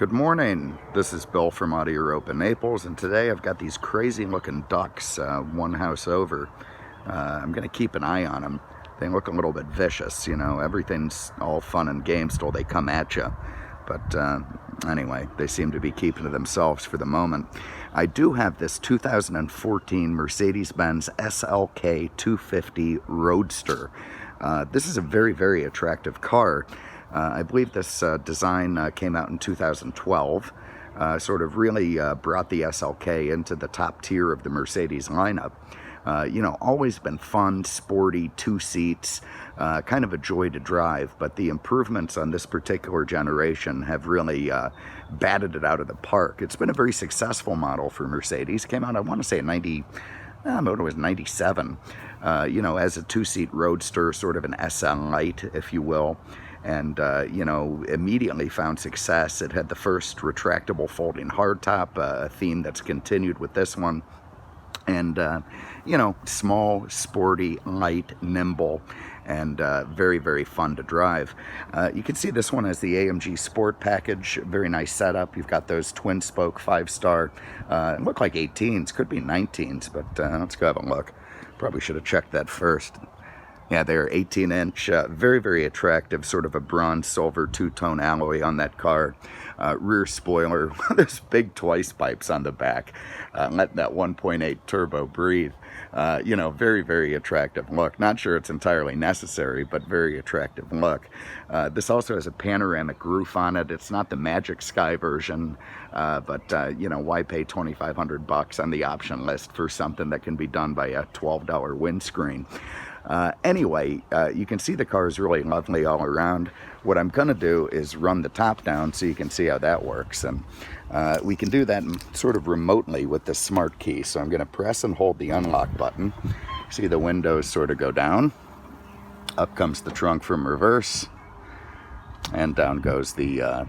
Good morning, this is Bill from Europa, Naples, and today I've got these crazy looking ducks one house over. I'm going to keep an eye on them. They look a little bit vicious, you know, everything's all fun and games till they come at you. But anyway, they seem to be keeping to themselves for the moment. I do have this 2014 Mercedes-Benz SLK250 Roadster. This is a very, very attractive car. I believe this design came out in 2012, sort of really brought the SLK into the top tier of the Mercedes lineup. You know, always been fun, sporty, two seats, kind of a joy to drive, but the improvements on this particular generation have really batted it out of the park. It's been a very successful model for Mercedes. Came out, I want to say, in 97, you know, as a two-seat roadster, sort of an SL light, if you will. And, you know, immediately found success. It had the first retractable folding hardtop, a theme that's continued with this one. And, you know, small, sporty, light, nimble, and very, very fun to drive. You can see this one has the AMG Sport Package, very nice setup. You've got those twin spoke 5-star, look like 18s, could be 19s, but let's go have a look. Probably should have checked that first. Yeah, they're 18-inch, very, very attractive, sort of a bronze-silver two-tone alloy on that car. Rear spoiler, there's big twice pipes on the back. Let that 1.8 turbo breathe. You know, very, very attractive look. Not sure it's entirely necessary, but very attractive look. This also has a panoramic roof on it. It's not the Magic Sky version, but, you know, why pay $2,500 on the option list for something that can be done by a $12 windscreen? Anyway, you can see the car is really lovely all around. What I'm going to do is run the top down so you can see how that works. And we can do that sort of remotely with the smart key. So I'm going to press and hold the unlock button. See the windows sort of go down. Up comes the trunk from reverse. And down goes the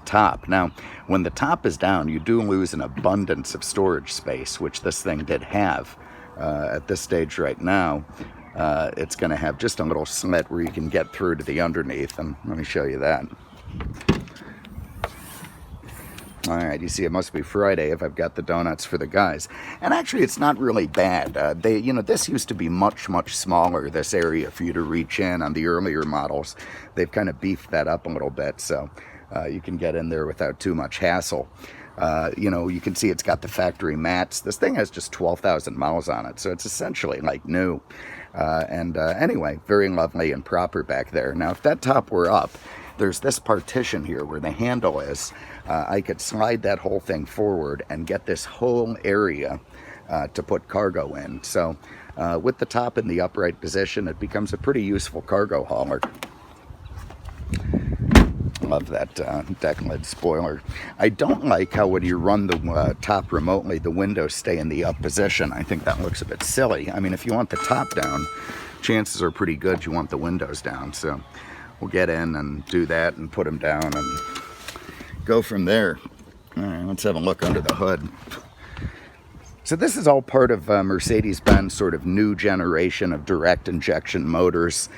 top. Now, when the top is down, you do lose an abundance of storage space, which this thing did have. At this stage right now, it's going to have just a little slit where you can get through to the underneath, and let me show you that. All right, you see, it must be Friday if I've got the donuts for the guys. And actually, it's not really bad. You know, this used to be much, much smaller, this area for you to reach in on the earlier models. They've kind of beefed that up a little bit, so you can get in there without too much hassle. You know, you can see it's got the factory mats. This thing has just 12,000 miles on it, so it's essentially like new. Anyway, very lovely and proper back there. Now, if that top were up, there's this partition here where the handle is. I could slide that whole thing forward and get this whole area to put cargo in. So with the top in the upright position, it becomes a pretty useful cargo hauler. Love that deck lid spoiler. I don't like how when you run the top remotely, the windows stay in the up position. I think that looks a bit silly. I mean, if you want the top down, chances are pretty good you want the windows down. So we'll get in and do that and put them down and go from there. All right, let's have a look under the hood. So this is all part of Mercedes-Benz sort of new generation of direct injection motors.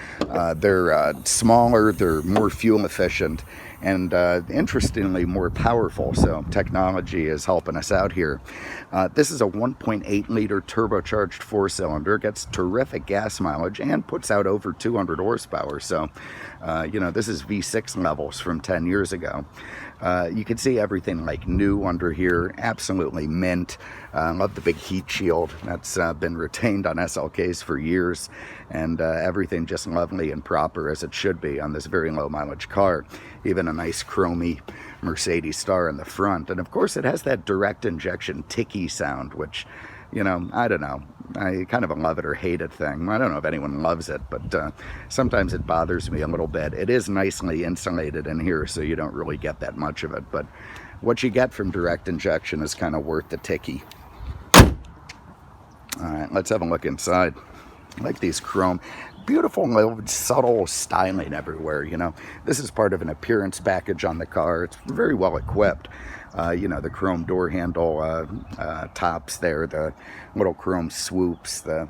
They're smaller, they're more fuel efficient, and interestingly more powerful. So technology is helping us out here. This is a 1.8 liter turbocharged 4-cylinder, gets terrific gas mileage and puts out over 200 horsepower. So, you know, this is V6 levels from 10 years ago. You can see everything like new under here, absolutely mint. Love the big heat shield that's been retained on SLKs for years, and everything just lovely and proper as it should be on this very low mileage car. Even a nice chromy Mercedes star in the front, and of course it has that direct injection ticky sound, which, you know, I don't know. I kind of a love it or hate it thing. I don't know if anyone loves it, but sometimes it bothers me a little bit. It is nicely insulated in here, so you don't really get that much of it. But what you get from direct injection is kind of worth the ticky. All right, let's have a look inside. I like these chrome. Beautiful, little, subtle styling everywhere, you know. This is part of an appearance package on the car. It's very well equipped. You know, the chrome door handle tops there, the little chrome swoops, the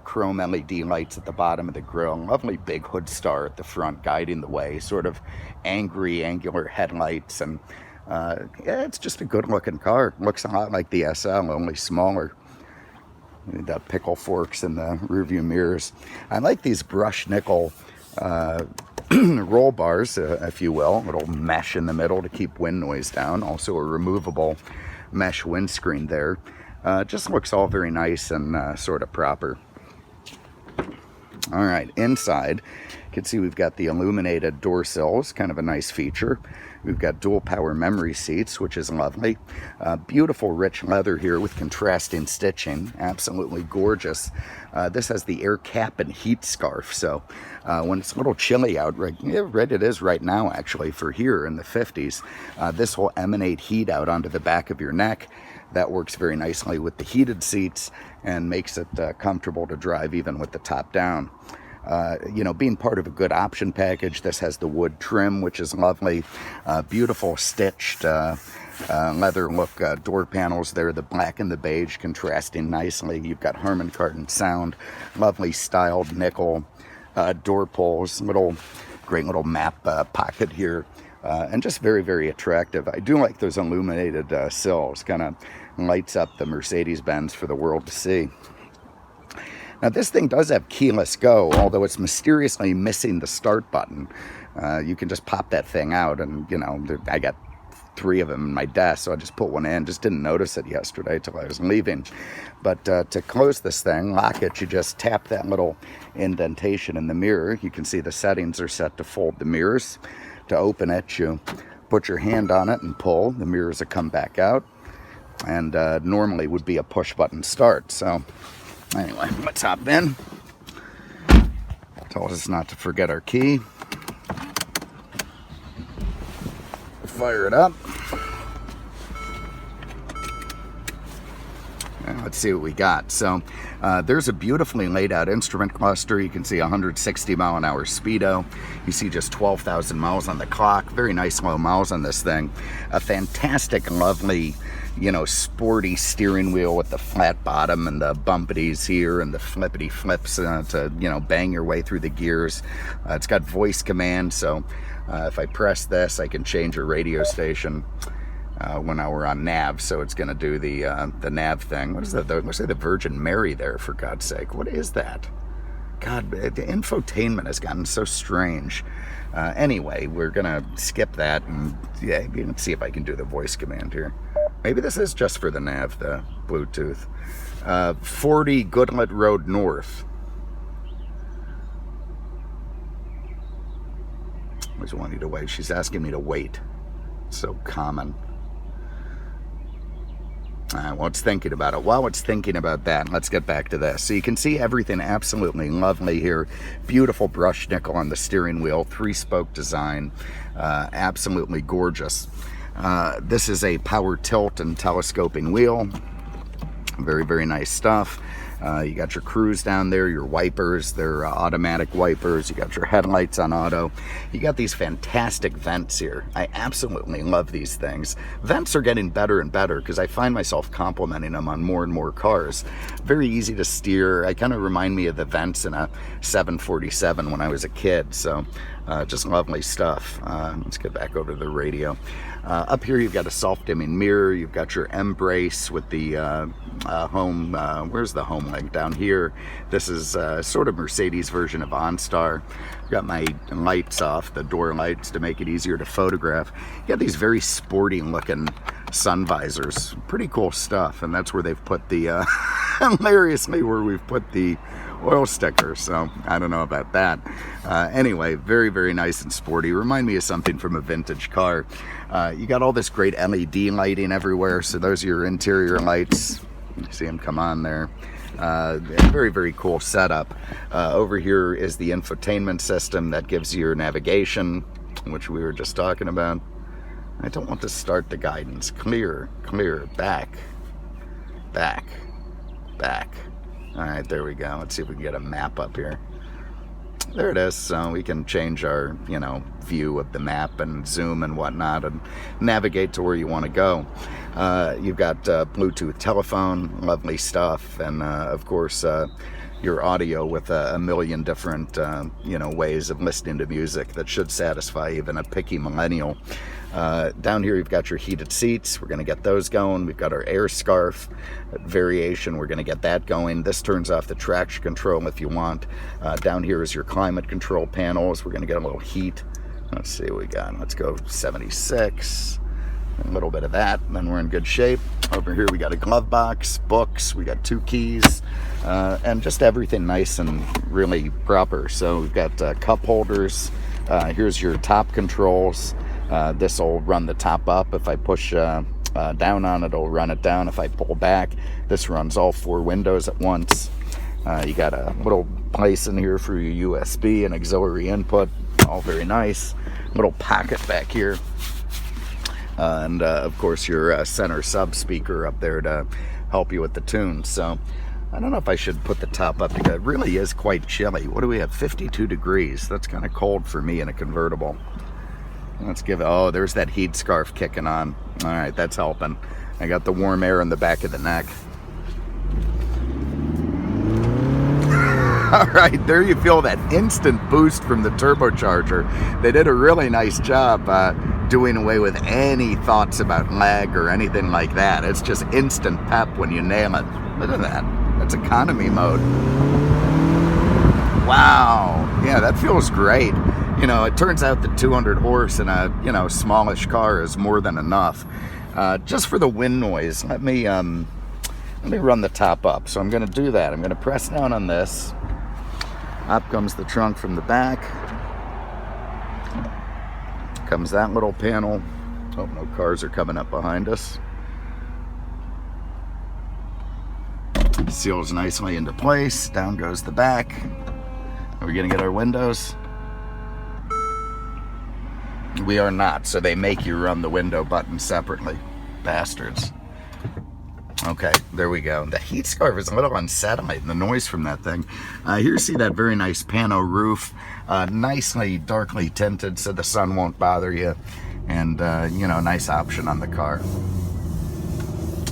chrome LED lights at the bottom of the grille, lovely big hood star at the front guiding the way, sort of angry angular headlights, and Yeah, it's just a good looking car. Looks a lot like the SL, only smaller. The pickle forks in the rearview mirrors. I like these brushed nickel roll bars, if you will, little mesh in the middle to keep wind noise down. Also a removable mesh windscreen there. Just looks all very nice and sort of proper. All right, inside, you can see we've got the illuminated door sills, kind of a nice feature. We've got dual power memory seats, which is lovely. Beautiful rich leather here with contrasting stitching, absolutely gorgeous. This has the air cap and heat scarf, so when it's a little chilly out, right it is right now actually for here in the 50s, this will emanate heat out onto the back of your neck. That works very nicely with the heated seats and makes it comfortable to drive even with the top down. You know, being part of a good option package, this has the wood trim, which is lovely. Beautiful stitched leather look door panels there, the black and the beige contrasting nicely. You've got Harman Kardon sound, lovely styled nickel door pulls, great little map pocket here. And just very, very attractive. I do like those illuminated sills, kind of lights up the Mercedes-Benz for the world to see. Now this thing does have keyless go, although it's mysteriously missing the start button. You can just pop that thing out, and you know, I got 3 of them in my desk, so I just put one in. Just didn't notice it yesterday till I was leaving. But to close this thing, lock it, you just tap that little indentation in the mirror. You can see the settings are set to fold the mirrors. To open it, you put your hand on it and pull. The mirrors will come back out, and normally would be a push button start. So anyway, let's hop in. Told us not to forget our key. Fire it up. Let's see what we got. So there's a beautifully laid out instrument cluster. You can see 160 mile an hour speedo. You see just 12,000 miles on the clock. Very nice low miles on this thing. A fantastic, lovely, you know, sporty steering wheel with the flat bottom and the bumpities here and the flippity flips to, you know, bang your way through the gears. It's got voice command, so if I press this, I can change a radio station. When we're on nav, so it's going to do the nav thing. What is that? Let's say the Virgin Mary there, for God's sake. What is that? God, the infotainment has gotten so strange. Anyway, we're going to skip that, and yeah, let's see if I can do the voice command here. Maybe this is just for the nav, the Bluetooth. 40 Goodlet Road North. Always wanting to wait. She's asking me to wait. It's so common. Well, it's thinking about it. While it's thinking about that, let's get back to this. So you can see everything absolutely lovely here. Beautiful brushed nickel on the steering wheel, 3-spoke design, absolutely gorgeous. This is a power tilt and telescoping wheel. Very, very nice stuff. You got your cruise down there, your wipers, they're automatic wipers. You got your headlights on auto. You got these fantastic vents here. I absolutely love these things. Vents are getting better and better because I find myself complimenting them on more and more cars. Very easy to steer. I kind of remind me of the vents in a 747 when I was a kid. So just lovely stuff. Let's get back over to the radio. Up here you've got a self-dimming mirror. You've got your M-brace with the home, where's the home link? Down here. This is sort of Mercedes version of OnStar. I've got my lights off, the door lights, to make it easier to photograph. You got these very sporty looking sun visors. Pretty cool stuff, and that's where they've put the, hilariously, where we've put the oil sticker, so I don't know about that. Anyway, very, very nice and sporty. Remind me of something from a vintage car. You got all this great LED lighting everywhere, so those are your interior lights. You see them come on there. Very, very cool setup. Over here is the infotainment system that gives you your navigation, which we were just talking about. I don't want to start the guidance. Clear, clear, back, back, back. All right, there we go. Let's see if we can get a map up here. There it is. So we can change our, you know, view of the map and zoom and whatnot and navigate to where you want to go. You've got Bluetooth telephone, lovely stuff, and of course your audio with a million different, you know, ways of listening to music that should satisfy even a picky millennial. Down here you've got your heated seats. We're going to get those going. We've got our air scarf variation. We're going to get that going. This turns off the traction control if you want. Down here is your climate control panels. We're going to get a little heat. Let's see what we got. Let's go 76. A little bit of that, and then we're in good shape. Over here we got a glove box, books, we got 2 keys, and just everything nice and really proper. So we've got cup holders. Here's your top controls. This will run the top up. If I push down on it, it'll run it down. If I pull back, this runs all 4 windows at once. You got a little place in here for your USB and auxiliary input, all very nice. Little pocket back here. And of course your center sub speaker up there to help you with the tune. So I don't know if I should put the top up because it really is quite chilly. What do we have? 52 degrees. That's kind of cold for me in a convertible. Let's give it, oh, there's that heat scarf kicking on. All right, that's helping. I got the warm air in the back of the neck. All right, there you feel that instant boost from the turbocharger. They did a really nice job doing away with any thoughts about lag or anything like that. It's just instant pep when you nail it. Look at that. That's economy mode. Wow. Yeah, that feels great. You know, it turns out that 200 horse in a, you know, smallish car is more than enough. Just for the wind noise, let me run the top up. So I'm going to do that. I'm going to press down on this. Up comes the trunk from the back. Comes that little panel. Oh, no cars are coming up behind us. Seals nicely into place. Down goes the back. Are we going to get our windows? We are not, so they make you run the window button separately. Bastards. Okay, there we go. The heat scarf is a little unsettling, the noise from that thing. Here you see that very nice pano roof, nicely darkly tinted so the sun won't bother you, and you know, nice option on the car.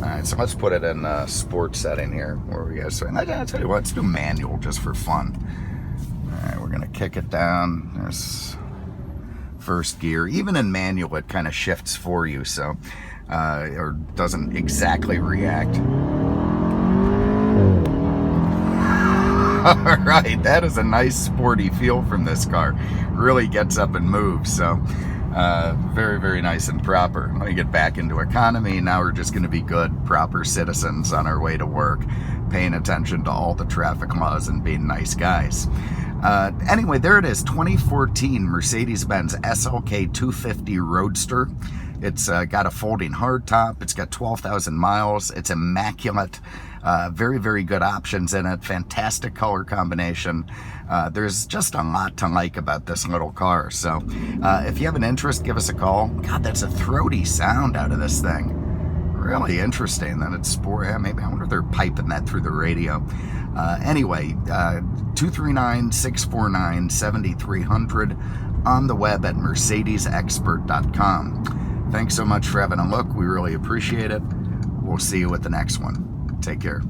All right, so let's put it in sport setting here. Where we go? So I'll tell you what, let's do manual just for fun. All right, we're gonna kick it down. There's first gear. Even in manual, it kind of shifts for you, so. Or doesn't exactly react. All right, that is a nice sporty feel from this car. Really gets up and moves, so very, very nice and proper. Let me get back into economy. Now we're just going to be good, proper citizens on our way to work, paying attention to all the traffic laws and being nice guys. Anyway, there it is, 2014 Mercedes-Benz SLK250 Roadster. It's got a folding hardtop. It's got 12,000 miles. It's immaculate. Very, very good options in it. Fantastic color combination. There's just a lot to like about this little car. So if you have an interest, give us a call. God, that's a throaty sound out of this thing. Really interesting that it's sport. Yeah, maybe I wonder if they're piping that through the radio. Anyway, 239-649-7300 on the web at mercedesexpert.com. Thanks so much for having a look. We really appreciate it. We'll see you at the next one. Take care.